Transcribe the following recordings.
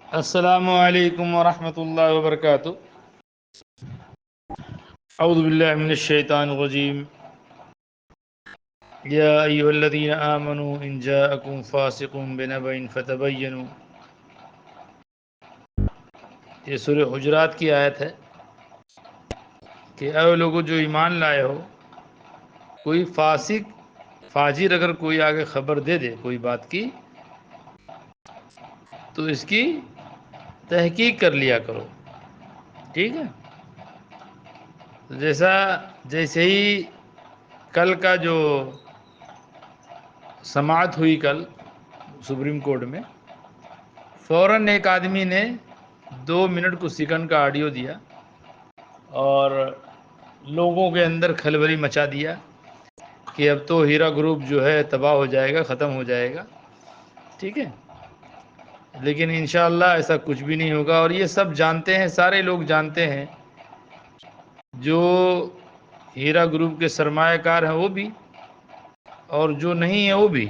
السلام علیکم ورحمۃ اللہ وبرکاتہ۔ اعوذ باللہ من الشیطان الرجیم۔ یا ایھا الذین آمنوا ان جاءکم فاسق بنبأ فتبینوا، یہ سورہ حجرات کی آیت ہے کہ اے لوگو جو ایمان لائے ہو، کوئی فاسق فاجر اگر کوئی آگے خبر دے دے کوئی بات کی تو اس کی تحقیق کر لیا کرو، ٹھیک ہے؟ جیسے ہی کل کا جو سماعت ہوئی کل سپریم کورٹ میں، فوراً ایک آدمی نے 2 منٹ کچھ سیکنڈ کا آڈیو دیا اور لوگوں کے اندر کھلبلی مچا دیا کہ اب تو ہیرا گروپ جو ہے تباہ ہو جائے گا، ختم ہو جائے گا، ٹھیک ہے؟ لیکن انشاءاللہ ایسا کچھ بھی نہیں ہوگا، اور یہ سب جانتے ہیں، سارے لوگ جانتے ہیں، جو ہیرا گروپ کے سرمایہ کار ہیں وہ بھی اور جو نہیں ہیں وہ بھی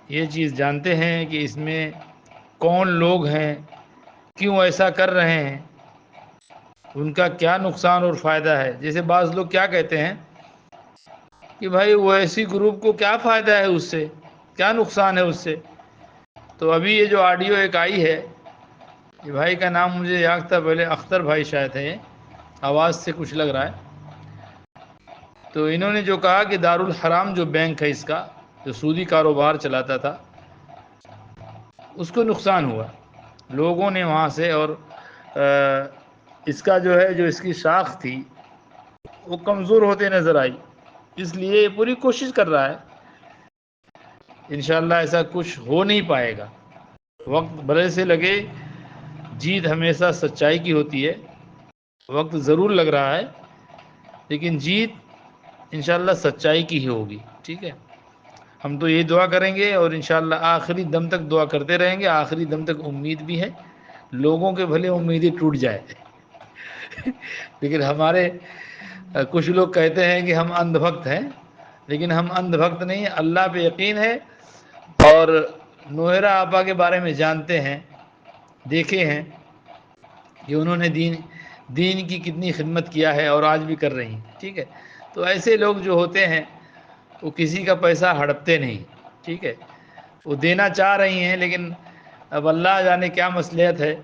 یہ چیز جانتے ہیں کہ اس میں کون لوگ ہیں، کیوں ایسا کر رہے ہیں، ان کا کیا نقصان اور فائدہ ہے۔ جیسے بعض لوگ کیا کہتے ہیں کہ بھائی وہ ایسی گروپ کو کیا فائدہ ہے، اس سے کیا نقصان ہے اس سے۔ تو ابھی یہ جو آڈیو ایک آئی ہے، یہ بھائی کا نام مجھے یاد تھا پہلے، اختر بھائی شاید ہے، آواز سے کچھ لگ رہا ہے۔ تو انہوں نے جو کہا کہ دارالحرام جو بینک ہے اس کا، جو سودی کاروبار چلاتا تھا، اس کو نقصان ہوا، لوگوں نے وہاں سے، اور اس کا جو ہے جو اس کی شاخ تھی وہ کمزور ہوتے نظر آئی، اس لیے یہ پوری کوشش کر رہا ہے۔ انشاءاللہ ایسا کچھ ہو نہیں پائے گا، وقت بھلے سے لگے، جیت ہمیشہ سچائی کی ہوتی ہے، وقت ضرور لگ رہا ہے لیکن جیت انشاءاللہ سچائی کی ہی ہوگی، ٹھیک ہے؟ ہم تو یہ دعا کریں گے اور انشاءاللہ آخری دم تک دعا کرتے رہیں گے، آخری دم تک امید بھی ہے، لوگوں کے بھلے امیدیں ٹوٹ جائے لیکن ہمارے کچھ لوگ کہتے ہیں کہ ہم اندھ بھکت ہیں، لیکن ہم اندھ بھکت نہیں، اللہ پہ یقین ہے، اور نوہرا آپا کے بارے میں جانتے ہیں، دیکھے ہیں کہ انہوں نے دین کی کتنی خدمت کیا ہے اور آج بھی کر رہی ہیں، ٹھیک ہے؟ تو ایسے لوگ جو ہوتے ہیں وہ کسی کا پیسہ ہڑپتے نہیں، ٹھیک ہے؟ وہ دینا چاہ رہی ہیں لیکن اب اللہ جانے کیا مصلحت ہے،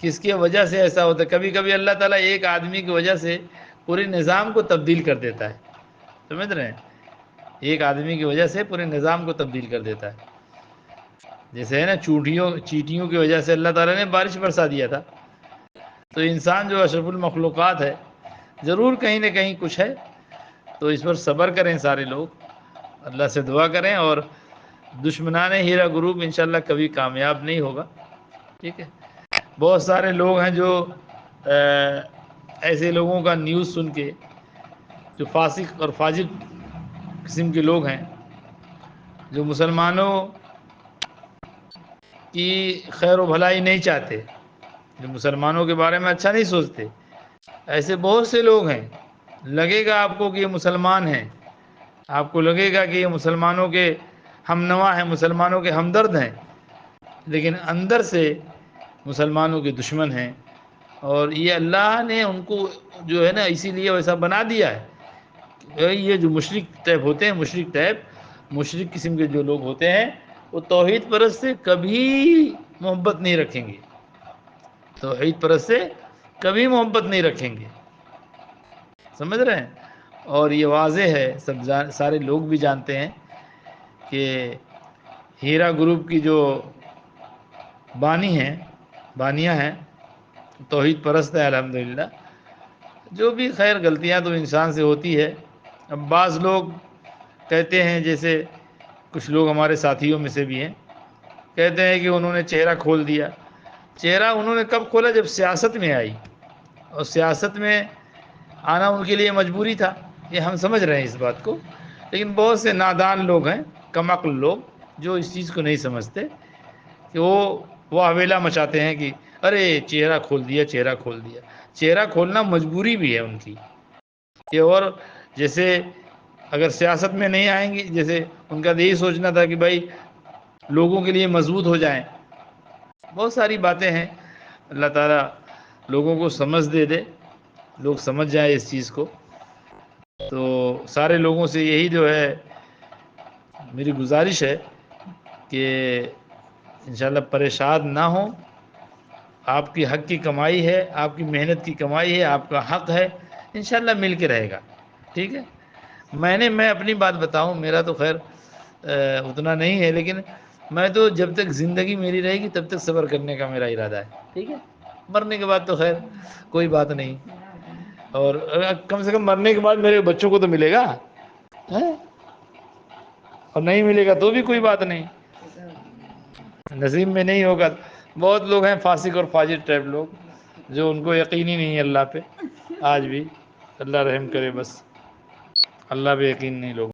کس کی وجہ سے ایسا ہوتا ہے۔ کبھی کبھی اللہ تعالیٰ ایک آدمی کی وجہ سے پورے نظام کو تبدیل کر دیتا ہے، سمجھ رہے ہیں؟ ایک آدمی کی وجہ سے پورے نظام کو تبدیل کر دیتا ہے۔ جیسے ہے نا، چیٹیوں کی وجہ سے اللہ تعالیٰ نے بارش برسا دیا تھا۔ تو انسان جو اشرف المخلوقات ہے، ضرور کہیں نہ کہیں کچھ ہے، تو اس پر صبر کریں سارے لوگ، اللہ سے دعا کریں، اور دشمنان ہیرا گروپ انشاءاللہ کبھی کامیاب نہیں ہوگا، ٹھیک ہے؟ بہت سارے لوگ ہیں جو ایسے لوگوں کا نیوز سن کے، جو فاسق اور فاجر قسم کے لوگ ہیں، جو مسلمانوں کی خیر و بھلائی نہیں چاہتے، جو مسلمانوں کے بارے میں اچھا نہیں سوچتے، ایسے بہت سے لوگ ہیں۔ لگے گا آپ کو کہ یہ مسلمان ہیں، آپ کو لگے گا کہ یہ مسلمانوں کے ہم نوا ہیں، مسلمانوں کے ہمدرد ہیں، لیکن اندر سے مسلمانوں کے دشمن ہیں، اور یہ اللہ نے ان کو جو ہے نا اسی لیے ویسا بنا دیا ہے۔ یہ جو مشرک ٹائپ ہوتے ہیں، مشرک قسم کے جو لوگ ہوتے ہیں، وہ توحید پرست سے کبھی محبت نہیں رکھیں گے، توحید پرست سے کبھی محبت نہیں رکھیں گے، سمجھ رہے ہیں؟ اور یہ واضح ہے، سارے لوگ بھی جانتے ہیں کہ ہیرا گروپ کی جو بانیاں ہیں، توحید پرست ہے الحمدللہ۔ جو بھی خیر غلطیاں تو انسان سے ہوتی ہے۔ اب بعض لوگ کہتے ہیں، جیسے کچھ لوگ ہمارے ساتھیوں میں سے بھی ہیں، کہتے ہیں کہ انہوں نے چہرہ کھول دیا۔ چہرہ انہوں نے کب کھولا؟ جب سیاست میں آئی، اور سیاست میں آنا ان کے لیے مجبوری تھا، یہ ہم سمجھ رہے ہیں اس بات کو، لیکن بہت سے نادان لوگ ہیں، کم عقل لوگ، جو اس چیز کو نہیں سمجھتے، کہ وہ حویلا مچاتے ہیں کہ ارے چہرہ کھول دیا، چہرہ کھول دیا۔ چہرہ کھولنا مجبوری بھی ہے ان کی، کہ اور جیسے اگر سیاست میں نہیں آئیں گی، جیسے ان کا یہی سوچنا تھا کہ بھائی لوگوں کے لیے مضبوط ہو جائیں. بہت ساری باتیں ہیں. اللہ تعالیٰ لوگوں کو سمجھ دے, لوگ سمجھ جائیں اس چیز کو. تو سارے لوگوں سے یہی جو ہے میری گزارش ہے کہ انشاءاللہ پریشان نہ ہوں. آپ کی حق کی کمائی ہے, آپ کی محنت کی کمائی ہے, آپ کا حق ہے, انشاءاللہ مل کے رہے گا. ٹھیک ہے. میں اپنی بات بتاؤں, میرا تو خیر اتنا نہیں ہے, لیکن میں تو جب تک زندگی میری رہے گی تب تک صبر کرنے کا میرا ارادہ ہے. ٹھیک ہے. مرنے کے بعد تو خیر کوئی بات نہیں, اور کم سے کم مرنے کے بعد میرے بچوں کو تو ملے گا, اور نہیں ملے گا تو بھی کوئی بات نہیں, نصیب میں نہیں ہوگا. بہت لوگ ہیں فاسق اور فاجر ٹائپ لوگ, جو ان کو یقین ہی نہیں ہے اللہ پہ آج بھی. اللہ رحم کرے بس, اللہ پہ یقین نہیں لوگ.